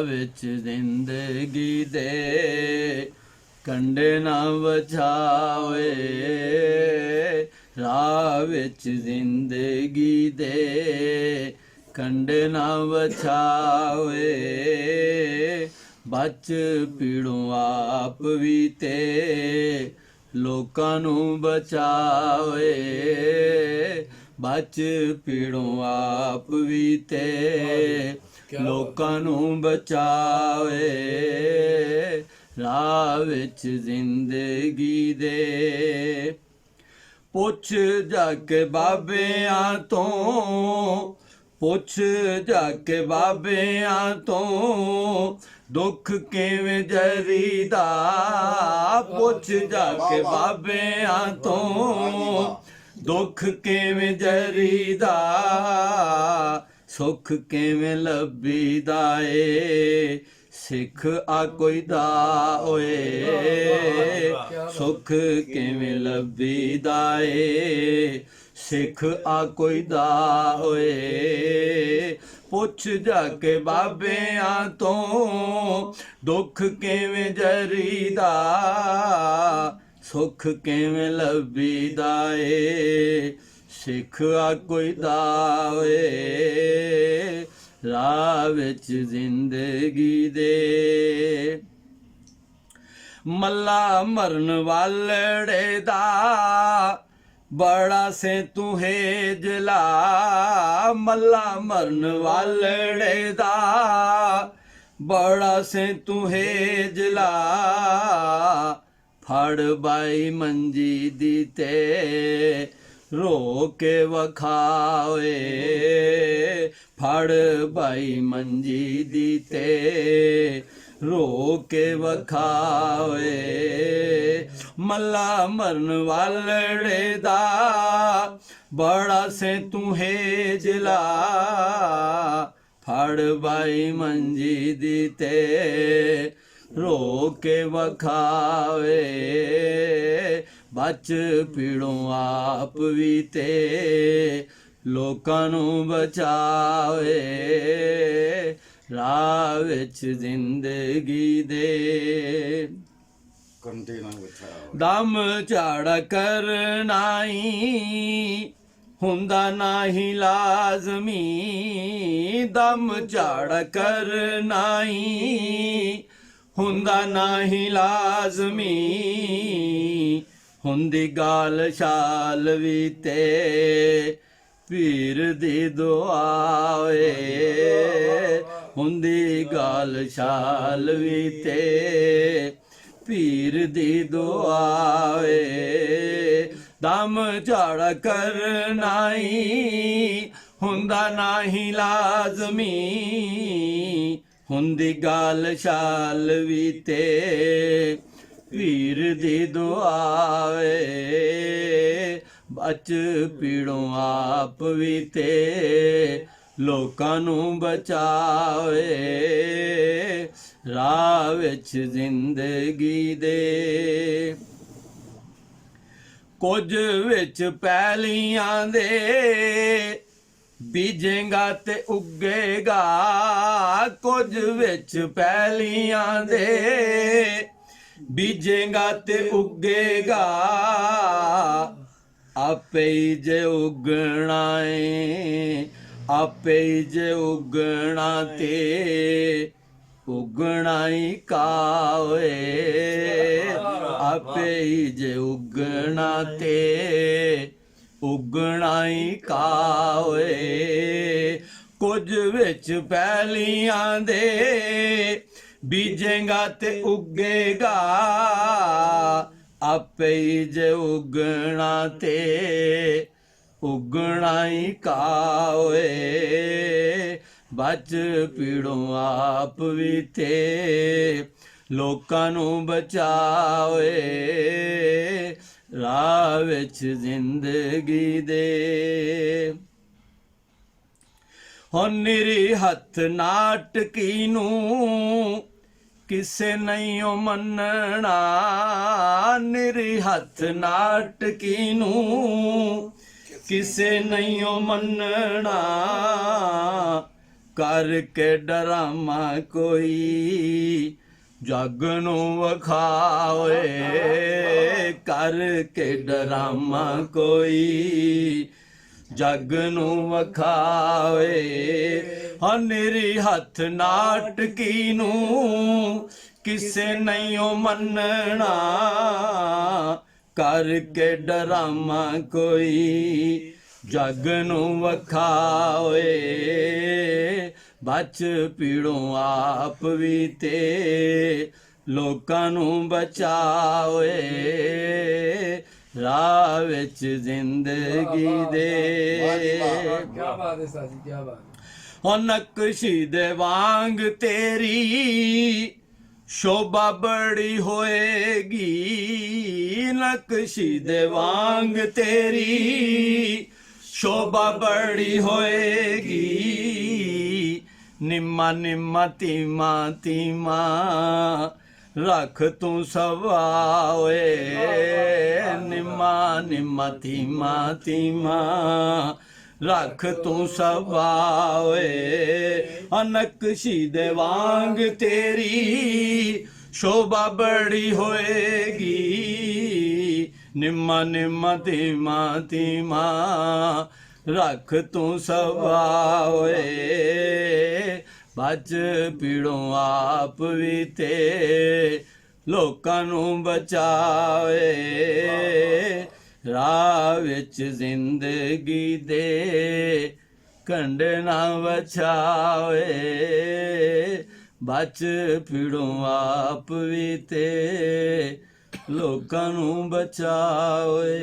ਵਿੱਚ ਜ਼ਿੰਦਗੀ ਦੇ ਕੰਡੇ ਨਾ ਵਛਾਵੇ, ਰਾਹ ਵਿੱਚ ਜ਼ਿੰਦਗੀ ਦੇ ਕੰਡੇ ਨਾ ਵਛਾਵੇ, ਬਚ ਪੀੜੋਂ ਆਪ ਵੀ ਤੇ ਲੋਕਾਂ ਨੂੰ ਬਚਾਵੇ, ਬਚ ਪੀੜੋਂ ਆਪ ਵੀ ਤੇ ਲੋਕਾਂ ਨੂੰ ਬਚਾਵੇ, ਰਾਹ ਵਿੱਚ ਜ਼ਿੰਦਗੀ ਦੇ। ਪੁੱਛ ਜਾ ਕੇ ਬਾਬਿਆਂ ਤੋਂ, ਪੁੱਛ ਜਾ ਕੇ ਬਾਬਿਆਂ ਤੋਂ, ਦੁੱਖ ਕਿਵੇਂ ਜਰੀਦਾ, ਪੁੱਛ ਜਾ ਕੇ ਬਾਬਿਆਂ ਤੋਂ, ਦੁੱਖ ਕਿਵੇਂ ਜਰੀਦਾ, ਸੁੱਖ ਕਿਵੇਂ ਲੱਭੀਦਾ ਏ, ਸਿੱਖ ਆ ਕੋਈ ਦਾ ਓਏ, ਸੁੱਖ ਕਿਵੇਂ ਲੱਭੀਦਾ ਏ, ਸਿੱਖ ਆ ਕੋਈ ਦਾ ਓਏ। ਪੁੱਛ ਜਾ ਕੇ ਬਾਬਿਆਂ ਤੋਂ, ਦੁੱਖ ਕਿਵੇਂ ਜਰੀਦਾ, ਸੁੱਖ ਕਿਵੇਂ ਲੱਭੀਦਾ ਏ, ਸਿੱਖ ਆ ਕੋਈ ਦਾ ਓਏ, ਰਾਹ ਵਿੱਚ ਜ਼ਿੰਦਗੀ ਦੇ। ਮੱਲਾ ਮਰਨ ਵਾਲੜੇ ਦਾ ਬੜਾ ਸੇ ਤੂੰ ਹੇਜਲਾ, ਮੱਲਾ ਮਰਨ ਵਾਲੜੇ ਦਾ ਬੜਾ ਸੇ ਤੂੰ ਹੇਜਲਾ, ਫੜ ਬਾਈ ਮੰਜੀ ਦੀ ਤੇ ਰੋ ਕੇ ਵਖਾਵੇ, ਫੜ ਬਾਈ ਮੰਜੀ ਦੀ ਤੇ ਰੋ ਕੇ ਵਖਾਵੇ, ਮੱਲਾ ਮਰਨ ਵਾਲੜੇ ਦਾ ਬੜਾ ਸੇ ਤੂੰ ਹੇਜਲਾ, ਫੜ ਬਾਈ ਮੰਜੀ ਦੀ ਤੇ ਰੋ ਕੇ ਵਖਾਵੇ, ਬਚ ਪੀੜੋਂ ਆਪ ਵੀ ਤੇ ਲੋਕਾਂ ਨੂੰ ਬਚਾਵੇ, ਰਾਹ ਵਿੱਚ ਜ਼ਿੰਦਗੀ ਦੇ। ਕੰਡੇ ਨਾ ਵਛਾਵੇ, ਦਮ ਝਾੜ ਕਰਨਾਈ ਹੁੰਦਾ ਨਾਹੀ ਲਾਜ਼ਮੀ, ਦਮ ਝਾੜ ਕਰਨਾਈ ਹੁੰਦਾ ਨਾਹੀ ਲਾਜ਼ਮੀ, ਹੁੰਦੀ ਗਾਲ ਛਾਲ ਵੀ ਤੇ ਪੀਰ ਦੀ ਦੁਆ ਏ, ਹੁੰਦੀ ਗਾਲ ਛਾਲ ਵੀ ਤੇ ਪੀਰ ਦੀ ਦੁਆ ਏ। ਦਮ ਝਾੜ ਕਰਨਾਈ ਹੁੰਦਾ ਨਾਹੀ ਲਾਜ਼ਮੀ, ਹੁੰਦੀ ਗਾਲ ਛਾਲ ਵੀ ਤੇ ਪੀਰ ਦੀ ਦੁਆ ਏ, ਬਚ ਪੀੜੋਂ ਆਪ ਵੀ ਤੇ ਲੋਕਾਂ ਨੂੰ ਬਚਾਵੇ, ਰਾਹ ਵਿੱਚ ਜ਼ਿੰਦਗੀ ਦੇ। ਕੁਝ ਵਿੱਚ ਪੈਲੀਆਂ ਦੇ ਬੀਜੇਗਾ ਤੇ ਉੱਗੇਗਾ, ਕੁਝ ਵਿੱਚ ਪੈਲੀਆਂ ਦੇ ਬੀਜੇਗਾ ਤੇ ਉੱਗੇਗਾ, ਆਪੇ ਹੀ ਜੇ ਉੱਗਣਾ ਏ, ਆਪੇ ਹੀ ਜੇ ਉੱਗਣਾ ਤੇ ਉੱਗਣਾ ਹੀ ਕਾਵੇ, ਆਪੇ ਹੀ ਜੇ ਉੱਗਣਾ ਤੇ ਉੱਗਣਾ ਹੀ ਕਾਵੇ, ਕੁਝ ਵਿੱਚ ਪੈਲੀਆਂ ਦੇ ਬੀਜੇਗਾ ਤੇ ਉੱਗੇਗਾ, ਆਪੇ ਹੀ ਜੇ ਉੱਗਣਾ ਤੇ ਉੱਗਣਾ ਹੀ ਕਾਵੇ, ਬਚ ਪੀੜੋਂ ਆਪ ਵੀ ਤੇ ਲੋਕਾਂ ਨੂੰ ਬਚਾਵੇ, ਰਾਹ ਵਿੱਚ ਜ਼ਿੰਦਗੀ ਦੇ। ਹੁਣ ਨਿਰੀ ਹੱਥ ਨਾਟਕੀ ਨੂੰ ਕਿਸੇ ਨਹੀਂ ਓ ਮੰਨਣਾ, ਨਿਰੀ ਹੱਥ ਨਾਟਕੀ ਨੂੰ ਕਿਸੇ ਨਹੀਂ ਓ ਮੰਨਣਾ, ਕਰਕੇ ਡਰਾਮਾ ਕੋਈ ਜੱਗ ਨੂੰ ਵਿਖਾਵੇ, ਕਰਕੇ ਡਰਾਮਾ ਕੋਈ ਜੱਗ ਨੂੰ ਵਿਖਾਵੇ। ਹਨੇਰੀ ਹੱਥ ਨਾਟਕੀ ਨੂੰ ਕਿਸੇ ਨਹੀਂ ਓ ਮੰਨਣਾ, ਕਰਕੇ ਡਰਾਮਾ ਕੋਈ ਜੱਗ ਨੂੰ ਵਿਖਾਵੇ। ਬਚ ਪੀੜੋਂ ਆਪ ਵੀ ਤੇ ਲੋਕਾਂ ਨੂੰ ਬਚਾਵੇ, ਰਾਹ ਵਿੱਚ ਜ਼ਿੰਦਗੀ ਦੇ। क्या बात है साजी, क्या बात है। ਉਹ ਨਕਸ਼ੀ ਦੇ ਵਾਂਗ ਤੇਰੀ ਸ਼ੋਭਾ ਬੜੀ ਹੋਏਗੀ, ਨਕਸ਼ੀ ਦੇ ਵਾਂਗ ਤੇਰੀ ਸ਼ੋਭਾ ਬੜੀ ਹੋਏਗੀ। ਨਿੰਮਾ ਨਿੰਮਾ ਤੀਮਾ ਤੀਮਾ ਰੱਖ ਤੂੰ ਸਵਾਏ, ਨਿੰਮਾ ਨਿੰਮਾ ਤੀਮਾ ਤੀਮਾ ਰੱਖ ਤੂੰ ਸਵਾਏ। ਨਕਸ਼ੀ ਦੇ ਵਾਂਗ ਤੇਰੀ ਸ਼ੋਭਾ ਬੜੀ ਹੋਏਗੀ, ਨਿੰਮਾ ਨਿੰਮਾ ਤੀਮਾ ਤੀਮਾ ਰੱਖ ਤੂੰ ਸਵਾਏ। ਬਚ ਪੀੜੋਂ ਆਪ ਵੀ ਤੇ ਲੋਕਾਂ ਨੂੰ ਬਚਾਵੇ, ਰਾਹ ਵਿੱਚ ਜ਼ਿੰਦਗੀ ਦੇ ਕੰਢ ਨਾ ਵਛਾਵੇ। ਬਚ ਪੀੜੋਂ ਆਪ ਵੀ ਤੇ ਲੋਕਾਂ ਨੂੰ ਬਚਾਵੇ।